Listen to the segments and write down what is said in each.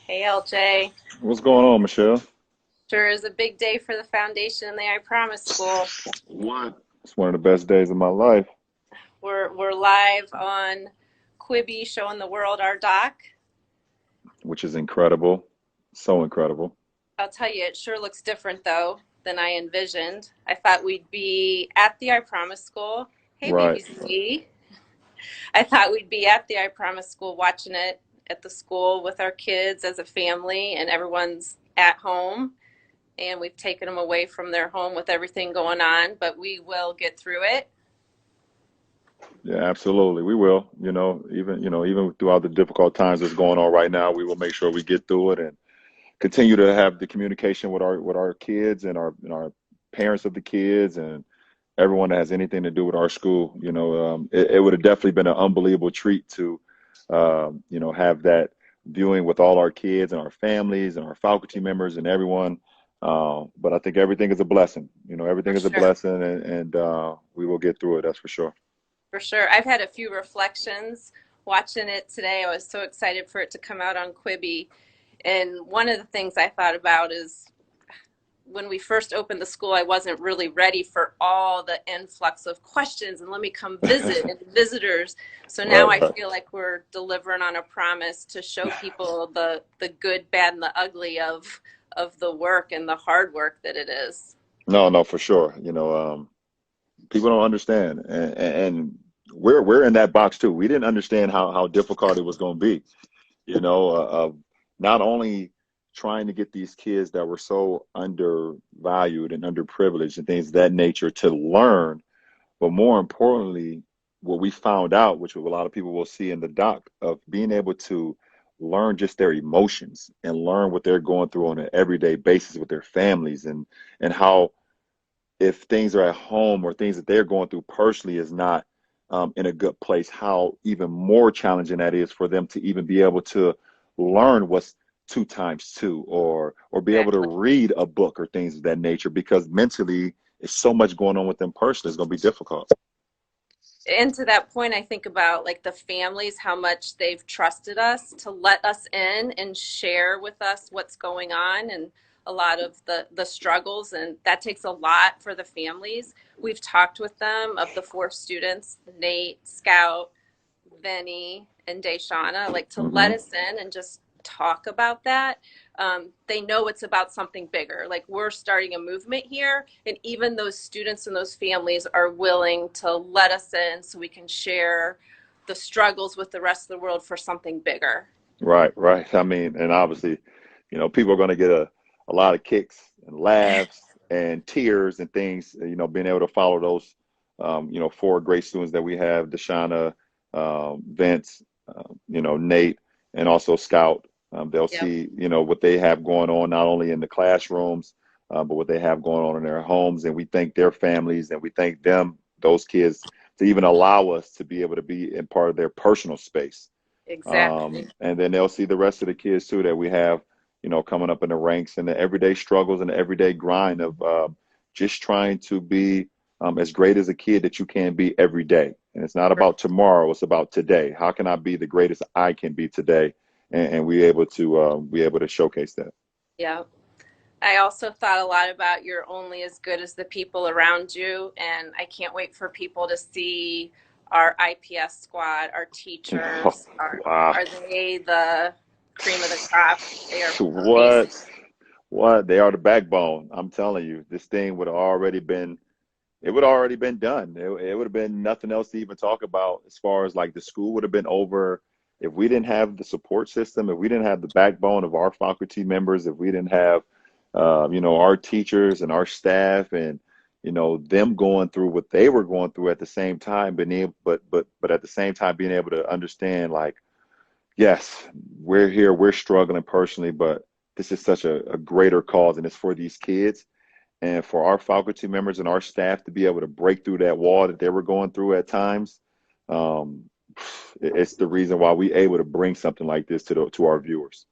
Hey LJ, What's going on, Michelle? sure is a big day for the foundation and the I Promise School. What? It's one of the best days of my life, We're live on Quibi showing the world our doc. which is incredible. So incredible. I'll tell you, it sure looks different though than I envisioned. I thought we'd be at the I Promise School. Hey Right. BBC. I thought we'd be at the I Promise School watching it at the school with our kids as a family and everyone's at home and we've taken them away from their home with everything going on, but we will get through it. Yeah, absolutely. We will. Even throughout the difficult times that's going on right now, we will make sure we get through it and continue to have the communication with our kids and our parents of the kids and everyone that has anything to do with our school. It would have definitely been an unbelievable treat to, have that viewing with all our kids and our families and our faculty members and everyone. But I think everything is a blessing. For Everything is a sure. blessing, and we will get through it. That's for sure. For sure. I've had a few reflections watching it today. I was so excited for it to come out on Quibi. And one of the things I thought about is when we first opened the school, I wasn't really ready for all the influx of questions and let me come visit and visitors. So now Right, I right. feel like we're delivering on a promise to show people the good, bad, and the ugly of the work and the hard work that it is. No, no, for sure. People don't understand, and we're in that box too. We didn't understand how difficult it was going to be. Not only trying to get these kids that were so undervalued and underprivileged and things of that nature to learn, but more importantly, what we found out, which a lot of people will see in the doc, of being able to learn just their emotions and learn what they're going through on an everyday basis with their families and how if things are at home or things that they're going through personally is not in a good place, how even more challenging that is for them to even be able to learn what's two times two or be able to Exactly. read a book or things of that nature because mentally it's so much going on with them personally. It's going to be difficult. And to that point, I think about like the families, how much they've trusted us to let us in and share with us what's going on and a lot of the struggles. And that takes a lot for the families. We've talked with them of the four students, Nate, Scout, Vinny, and Deshauna, like to let Hmm. us in and just talk about that. They know it's about something bigger. Like we're starting a movement here, and even those students and those families are willing to let us in so we can share the struggles with the rest of the world for something bigger. Right, right. I mean, and obviously, people are going to get a lot of kicks and laughs and tears and things, being able to follow those, four great students that we have, Deshauna, Vince, Nate, and also Scout. They'll Yep. see, what they have going on, not only in the classrooms, but what they have going on in their homes. And we thank their families and we thank them, those kids, to even allow us to be able to be in part of their personal space. Exactly. And then they'll see the rest of the kids too that we have, coming up in the ranks and the everyday struggles and the everyday grind of just trying to be as great as a kid that you can be every day. And it's not about tomorrow; it's about today. How can I be the greatest I can be today? And we able to showcase that. Yeah. I also thought a lot about you're only as good as the people around you, and I can't wait for people to see our IPS squad, our Oh, teachers. wow! Are they the cream of the crop? They are amazing. What? What? They are the backbone. I'm telling you, this thing would have already been it would already been done. It would have been nothing else to even talk about as far as like the school would have been over if we didn't have the support system, if we didn't have the backbone of our faculty members, if we didn't have, our teachers and our staff and, them going through what they were going through at the same time, but at the same time being able to understand like, yes, we're here, we're struggling personally, but this is such a greater cause and it's for these kids and for our faculty members and our staff to be able to break through that wall that they were going through at times, um, it's the reason why we able to bring something like this to our viewers.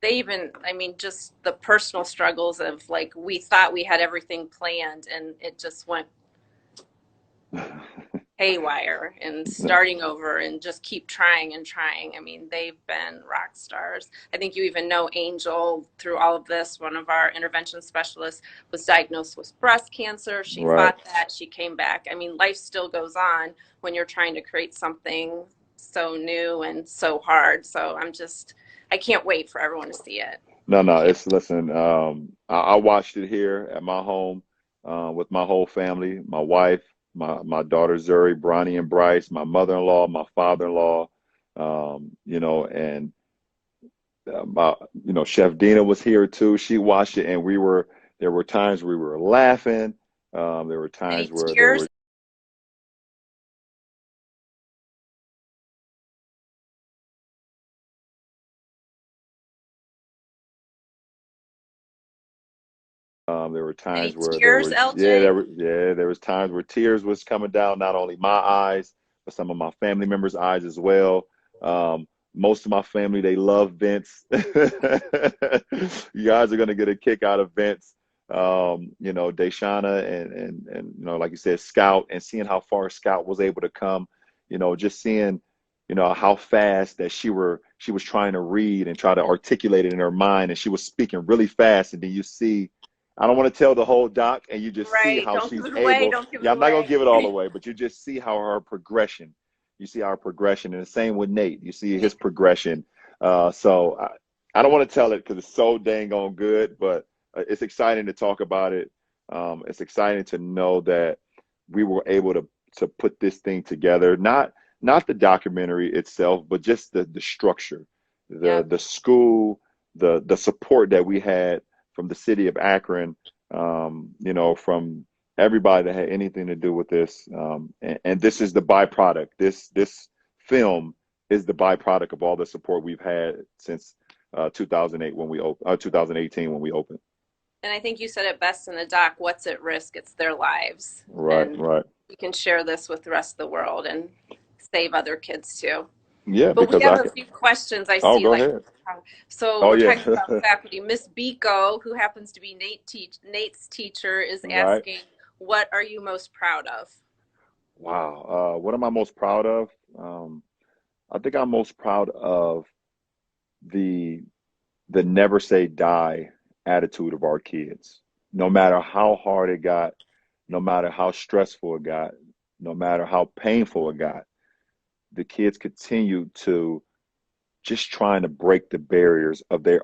They even, I mean, just the personal struggles of like we thought we had everything planned, and it just went haywire and starting over and just keep trying and trying. I mean, they've been rock stars. I think you even know Angel through all of this. One of our intervention specialists was diagnosed with breast cancer. She Right. fought that. She came back. I mean, life still goes on when you're trying to create something so new and so hard. So I can't wait for everyone to see it. No, I no, can't. it's listen, I watched it here at my home with my whole family, my wife, my daughter Zuri, Bronny and Bryce, my mother-in-law, my father-in-law, and my, Chef Dina was here too. She watched it, and there were times we were laughing. There were Any times where there tears? were there were Any times where tears, LJ? there was times where tears was coming down, not only my eyes, but some of my family members' eyes as well. Most of my family, they love Vince. You guys are gonna get a kick out of Vince. Deshana and like you said, Scout, and seeing how far Scout was able to come, just seeing, how fast that she was trying to read and try to articulate it in her mind, and she was speaking really fast, and then you see, I don't want to tell the whole doc, and you just see Right. how Don't give she's it away. able. Don't give Yeah, it I'm not gonna away. give it all away, but you just see how her progression. You see our progression, and the same with Nate. You see his progression. So I don't want to tell it because it's so dang on good, but it's exciting to talk about it. It's exciting to know that we were able to put this thing together. Not the documentary itself, but just the structure, Yeah. the school, the support that we had from the city of Akron, from everybody that had anything to do with this. And this is the byproduct. This film is the byproduct of all the support we've had since 2008 when we opened, 2018 when we opened. And I think you said it best in the doc. What's at risk? It's their lives. Right, And right. we can share this with the rest of the world and save other kids too. Yeah, But we because have I a can. few questions I Oh, see. go Like, ahead. so Oh, we're yeah. talking about faculty. Miss Biko, who happens to be Nate's teacher, is Right. asking, "What are you most proud of?" Wow. What am I most proud of? Um, I think I'm most proud of the the never say die attitude of our kids. No matter how hard it got, no matter how stressful it got, no matter how painful it got, the kids continue to just trying to break the barriers of their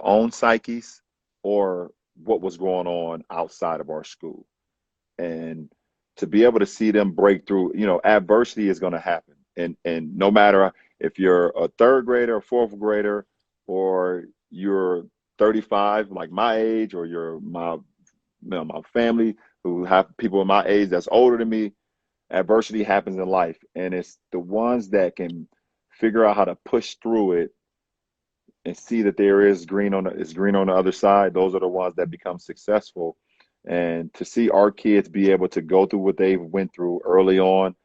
own psyches or what was going on outside of our school. And to be able to see them break through, adversity is going to happen. And no matter if you're a third grader, a fourth grader, or you're 35, like my age, or you're my family who have people in my age that's older than me, adversity happens in life, and it's the ones that can figure out how to push through it and see that there is green on the other side. Those are the ones that become successful. And to see our kids be able to go through what they went through early on,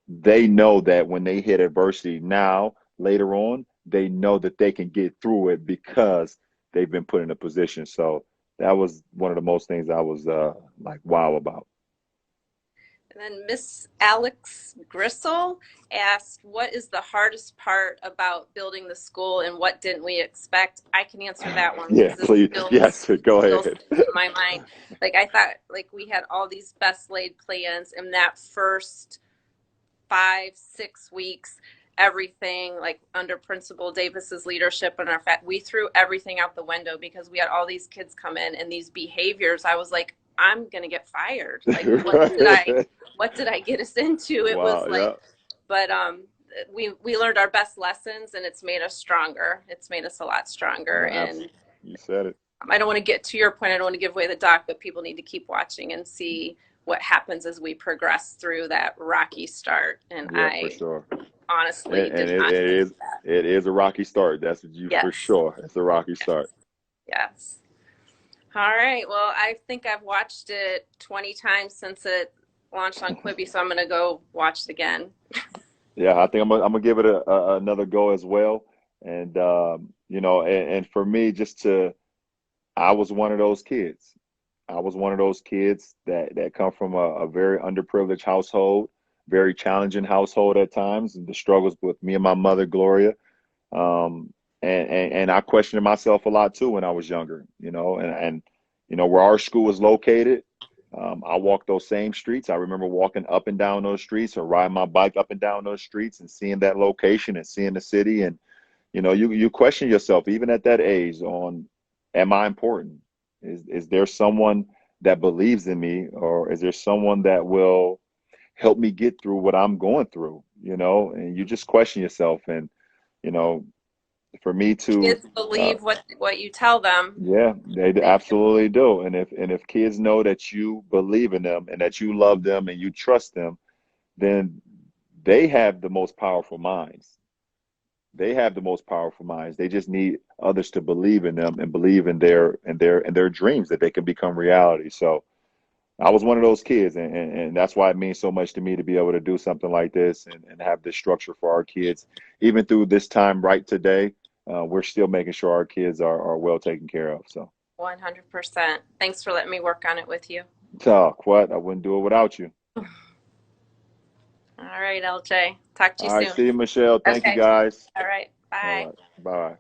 they know that when they hit adversity now, later on, they know that they can get through it because they've been put in a position. So that was one of the most things I was like wow about. And then Miss Alex Gristle asked, "What is the hardest part about building the school, and what didn't we expect?" I can answer that one Yeah, because this please. Yes, go still ahead. sticks in my mind. Like I thought, like we had all these best laid plans, in that first 5, 6 weeks, everything like under Principal Davis's leadership and our we threw everything out the window because we had all these kids come in and these behaviors. I was like, I'm gonna get fired. Like, what did I get us into? It was Wow, like, yeah. but we learned our best lessons, and it's made us stronger. It's made us a lot No, stronger. And you said it. I don't want to get to your point. I don't want to give away the doc, but people need to keep watching and see what happens as we progress through that rocky start. And Yeah, for I sure. honestly And did not think that. it is a rocky start. That's what you for Yes. sure. It's a rocky Yes. start. Yes. All right. Well, I think I've watched it 20 times since it launched on Quibi, so I'm going to go watch it again. Yeah, I think I'm gonna give it another go as well. And and for me, I was one of those kids. I was one of those kids that come from a very underprivileged household, very challenging household at times, and the struggles with me and my mother, Gloria. Um, and I questioned myself a lot too when I was younger, and where our school was located. I walked those same streets. I remember walking up and down those streets or riding my bike up and down those streets and seeing that location and seeing the city. And you question yourself even at that age on, am I important? Is there someone that believes in me, or is there someone that will help me get through what I'm going through? And you just question yourself. And you know, for me to, Kids uh, believe what you tell them. yeah, they They do. absolutely do. And if kids know that you believe in them and that you love them and you trust them, then they have the most powerful minds. They have the most powerful minds. They just need others to believe in them and believe in their dreams that they can become reality. So I was one of those kids, and that's why it means so much to me to be able to do something like this and have this structure for our kids. Even through this time right today, we're still making sure our kids are well taken care of. So, 100%. Thanks for letting me work on it with you. talk what? I wouldn't do it without you. All right, LJ. Talk to you All right, soon. see you, Michelle. Thank you, Okay. guys. All right. All Bye. right, bye.